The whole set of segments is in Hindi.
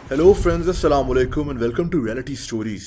हेलो फ्रेंड्स, अस्सलाम वालेकुम and welcome to reality stories.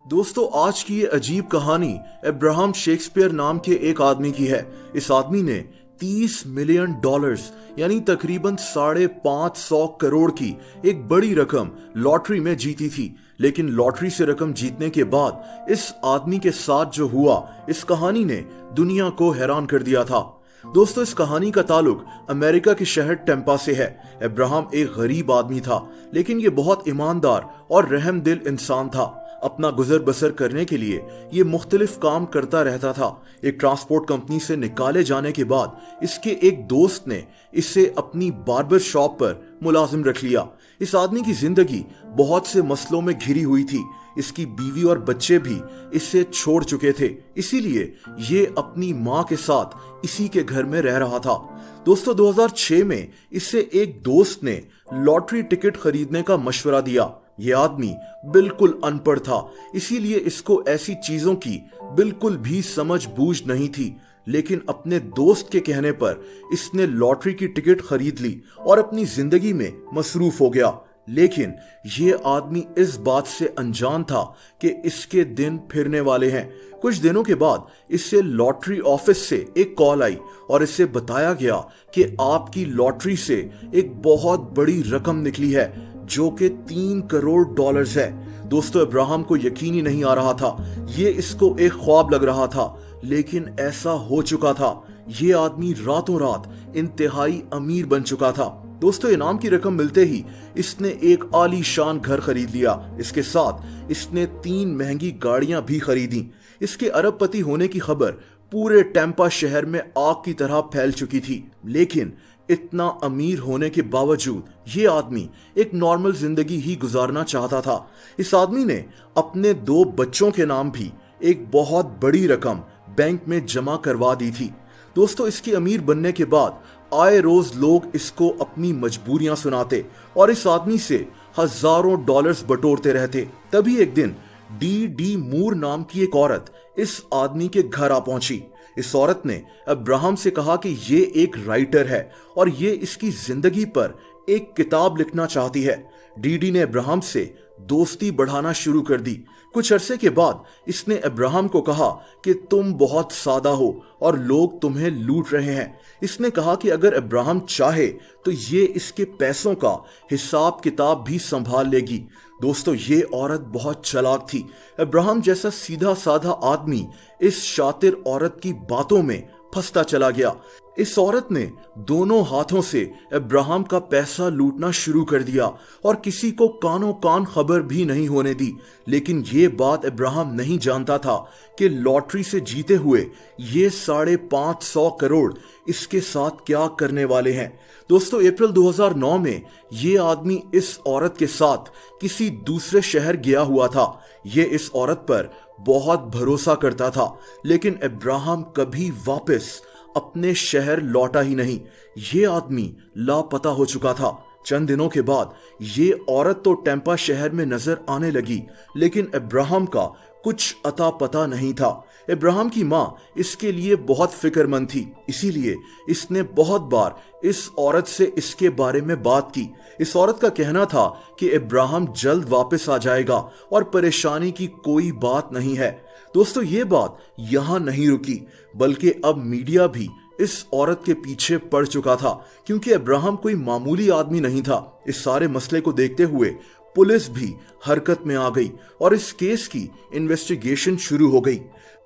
दोस्तों, आज की ये अजीब कहानी अब्राहम शेक्सपियर नाम के एक आदमी की है। इस आदमी ने 30 मिलियन डॉलर्स यानी तकरीबन 550 करोड़ की एक बड़ी रकम लॉटरी में जीती थी। लेकिन लॉटरी से रकम जीतने के बाद इस आदमी के साथ जो हुआ, इस कहानी ने दुनिया को हैरान कर दिया था। दोस्तों, इस कहानी का ताल्लुक अमेरिका के शहर टेम्पा से है। अब्राहम एक गरीब आदमी था, लेकिन ये बहुत ईमानदार और रहमदिल इंसान था। अपना गुजर बसर करने के लिए ये मुख्तलिफ काम करता रहता था। एक ट्रांसपोर्ट कंपनी से निकाले जाने के बाद इसके एक दोस्त ने इसे अपनी बार्बर शॉप पर मुलाजिम रख लिया। इस आदमी की जिंदगी बहुत से मसलों में घिरी हुई थी। इसकी बीवी और बच्चे भी इसे छोड़ चुके थे, इसीलिए ये अपनी माँ के साथ इसी के घर में रह रहा था। दोस्तों, 2006 में इसे एक दोस्त ने लॉटरी टिकट खरीदने का मशवरा दिया। ये आदमी बिल्कुल अनपढ़ था, इसीलिए इसको ऐसी चीजों की बिल्कुल भी समझ बूझ नहीं थी। लेकिन अपने दोस्त के कहने पर इसने लॉटरी की टिकट खरीद ली और अपनी जिंदगी में मसरूफ हो गया। लेकिन ये आदमी इस बात से अनजान था कि इसके दिन फिरने वाले हैं। कुछ दिनों के बाद इससे लॉटरी ऑफिस से एक कॉल आई और इसे बताया गया कि आपकी लॉटरी से एक बहुत बड़ी रकम निकली है, जो कि 3 करोड़ डॉलर्स है। दोस्तों, अब्राहम को यकीन ही नहीं आ रहा था। ये इसको एक ख्वाब लग रहा था, लेकिन ऐसा हो चुका था। ये आदमी रातों रात इंतहाई अमीर बन चुका था। दोस्तों, इनाम की रकम मिलते ही इसने एक आलीशान घर खरीद लिया। इसके साथ इसने 3 महंगी गाड़ियां भी खरीदी। इसके अरबपति होने की खबर पूरे टेम्पा शहर में आग की तरह फैल चुकी थी। लेकिन इतना अमीर होने के बावजूद ये आदमी एक नॉर्मल जिंदगी ही गुजारना चाहता था। इस आदमी ने अपने 2 बच्चों के नाम भी एक बहुत बड़ी रकम बैंक में जमा करवा दी थी। दोस्तों, इसके अमीर बनने के बाद आए रोज लोग इसको अपनी मजबूरियां सुनाते और इस आदमी से हजारों डॉलर्स बटोरते रहते। तभी एक दिन डी मूर नाम की एक औरत इस आदमी के घर आ पहुंची। इस औरत ने अब्राहम से कहा कि ये एक राइटर है और ये इसकी जिंदगी पर एक किताब लिखना चाहती है। डी ने अब्राहम से दोस्ती बढ़ाना शुरू कर दी। कुछ अरसे के बाद इसने अब्राहम को कहा कि तुम बहुत सादा हो और लोग तुम्हें लूट रहे हैं। इसने कहा कि अगर अब्राहम चाहे तो ये इसके पैसों का हिसाब किताब भी संभाल लेगी। दोस्तों, ये औरत बहुत चालाक थी। अब्राहम जैसा सीधा साधा आदमी इस शातिर औरत की बातों में फंसता चला गया। इस औरत ने दोनों हाथों से अब्राहम का पैसा लूटना शुरू कर दिया और किसी को कानों कान खबर भी नहीं होने दी। लेकिन ये बात अब्राहम नहीं जानता था कि लॉटरी से जीते हुए ये 550 करोड़ इसके साथ क्या करने वाले हैं। दोस्तों, अप्रैल 2009 में ये आदमी इस औरत के साथ किसी दूसरे शहर गया हुआ था। ये इस औरत पर बहुत भरोसा करता था, लेकिन अब्राहम कभी वापस अपने शहर लौटा ही नहीं। ये आदमी लापता हो चुका था। चंद दिनों के बाद ये औरत तो टेम्पा शहर में नजर आने लगी, लेकिन अब्राहम का कुछ अता पता नहीं था। अब्राहम की माँ इसके लिए बहुत फिक्रमंद थी, इसीलिए इसने बहुत बार इस औरत से इसके बारे में बात की। इस औरत का कहना था कि अब्राहम जल्द वापस आ जाएगा और परेशानी की कोई बात नहीं है। दोस्तों, ये बात यहां नहीं रुकी, बल्कि अब मीडिया भी इस औरत के पीछे पड़ चुका था, क्योंकि अब्राहम कोई मामूली आदमी नहीं था। इस सारे मसले को देखते हुए पुलिस भी हरकत में आ गई और इस केस की इन्वेस्टिगेशन शुरू हो गई।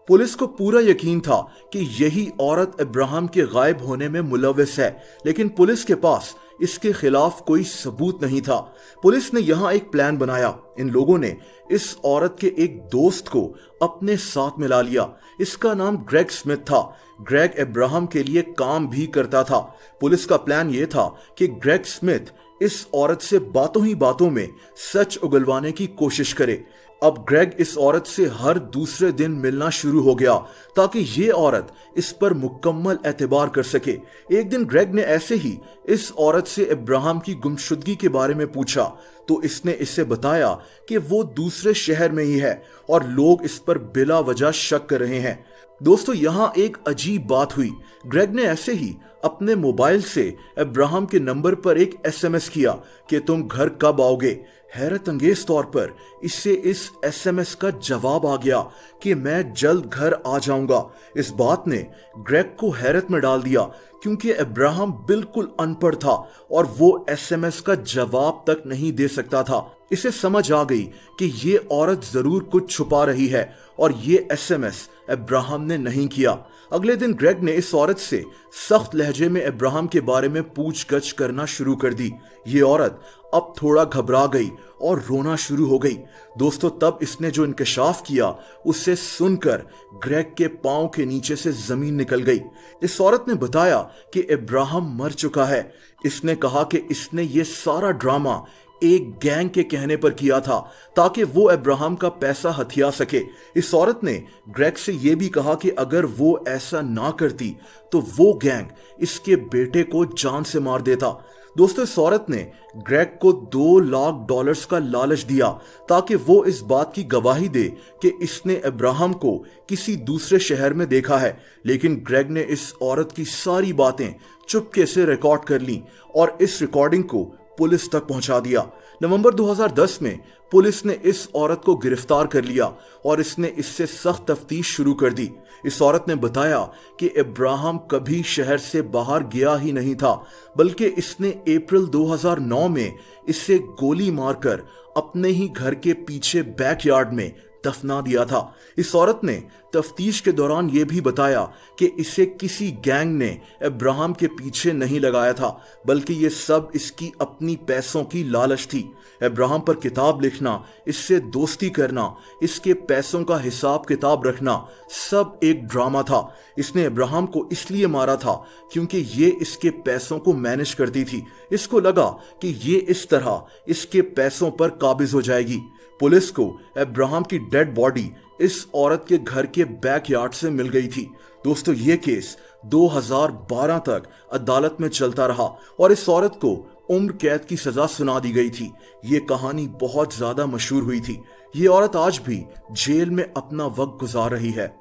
पुलिस को पूरा यकीन था कि यही औरत अब्राहम के गायब होने में मुलव्विस है, लेकिन पुलिस के पास इसके खिलाफ कोई सबूत नहीं था। पुलिस ने यहाँ एक प्लान बनाया। इन लोगों ने इस औरत के एक दोस्त को अपने साथ मिला लिया। इसका नाम ग्रेग स्मिथ था। ग्रेग अब्राहम के लिए काम भी करता था। पुलिस का प्लान यह था कि ग्रेग स्मिथ इस औरत से बातों ही बातों में सच उगलवाने की कोशिश करे। अब ग्रेग इस औरत से हर दूसरे दिन मिलना शुरू हो गया ताकि ये औरत इस पर मुकम्मल एतबार कर सके। एक दिन ग्रेग ने ऐसे ही इस औरत से अब्राहम की गुमशुदगी के बारे में पूछा, तो इसने इससे बताया कि वो दूसरे शहर में ही है और लोग इस पर बिला वजह शक कर रहे हैं। दोस्तों यहाँ एक अजीब बात हुई। ग्रेग ने ऐसे ही अपने मोबाइल से अब्राहम के नंबर पर एक एसएमएस किया कि तुम घर कब आओगे। हैरत अंगेज तौर पर इससे इस एसएमएस का जवाब आ गया कि मैं जल्द घर आ जाऊंगा। इस बात ने ग्रेग को हैरत में डाल दिया क्योंकि अब्राहम बिल्कुल अनपढ़ था और वो एसएमएस का जवाब तक नहीं दे सकता था। इसे समझ आ गई कि ये औरत जरूर कुछ छुपा रही है और ये एसएमएस अब्राहम ने नहीं किया। अगले दिन ग्रेग ने इस औरत से सख्त लहजे में अब्राहम के बारे में पूछगछ करना शुरू कर दी। ये औरत अब थोड़ा घबरा गई और रोना शुरू हो गई। दोस्तों तब इसने जो इंकशाफ किया उसे सुनकर ग्रेग के पांव के नीचे से जमीन निकल गई। इस औरत ने बताया कि अब्राहम मर चुका है। इसने कहा कि इसने ये सारा ड्रामा एक गैंग के कहने पर किया था ताकि वो अब्राहम का पैसा हथिया सके। इस औरत ने ग्रेग से यह भी कहा कि अगर वो ऐसा ना करती तो वो गैंग इसके बेटे को जान से मार देता। दोस्तों इस औरत ने ग्रेग को $2 लाख का लालच दिया ताकि वो इस बात की गवाही दे कि इसने अब्राहम को किसी दूसरे शहर में देखा है। लेकिन ग्रेग ने इस औरत की सारी बातें चुपके से रिकॉर्ड कर ली और इस रिकॉर्डिंग को पुलिस तक पहुंचा दिया। नवंबर 2010 में पुलिस ने इस औरत को गिरफ्तार कर लिया और इसने इससे सख्त तफ्तीश शुरू कर दी। इस औरत ने बताया कि अब्राहम कभी शहर से बाहर गया ही नहीं था, बल्कि इसने अप्रैल 2009 में इसे गोली मारकर अपने ही घर के पीछे बैकयार्ड में दफना दिया था। इस औरत ने तफ्तीश के दौरान यह भी बताया कि इसे किसी गैंग ने अब्राहम के पीछे नहीं लगाया था, बल्कि ये सब इसकी अपनी पैसों की लालच थी। अब्राहम पर किताब लिखना, इससे दोस्ती करना, इसके पैसों का हिसाब किताब रखना, सब एक ड्रामा था। इसने अब्राहम को इसलिए मारा था क्योंकि ये इसके पैसों को मैनेज करती थी। इसको लगा कि ये इस तरह इसके पैसों पर काबिज हो जाएगी। पुलिस को अब्राहम की डेड बॉडी इस औरत के घर के बैकयार्ड से मिल गई थी। दोस्तों ये केस 2012 तक अदालत में चलता रहा और इस औरत को उम्र कैद की सजा सुना दी गई थी। ये कहानी बहुत ज्यादा मशहूर हुई थी। ये औरत आज भी जेल में अपना वक्त गुजार रही है।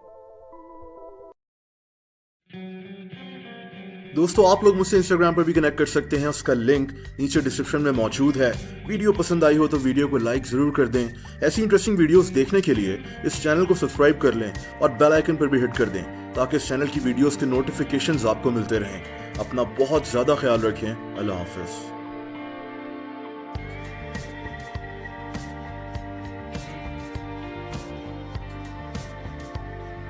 दोस्तों आप लोग मुझसे इंस्टाग्राम पर भी कनेक्ट कर सकते हैं, उसका लिंक नीचे डिस्क्रिप्शन में मौजूद है। वीडियो पसंद आई हो तो वीडियो को लाइक जरूर कर दें। ऐसी इंटरेस्टिंग वीडियोस देखने के लिए इस चैनल को सब्सक्राइब कर लें और बेल आइकन पर भी हिट कर दें ताकि इस चैनल की वीडियोस के नोटिफिकेशंस आपको मिलते रहें। अपना बहुत ज्यादा ख्याल रखें। अल्लाह हाफिज।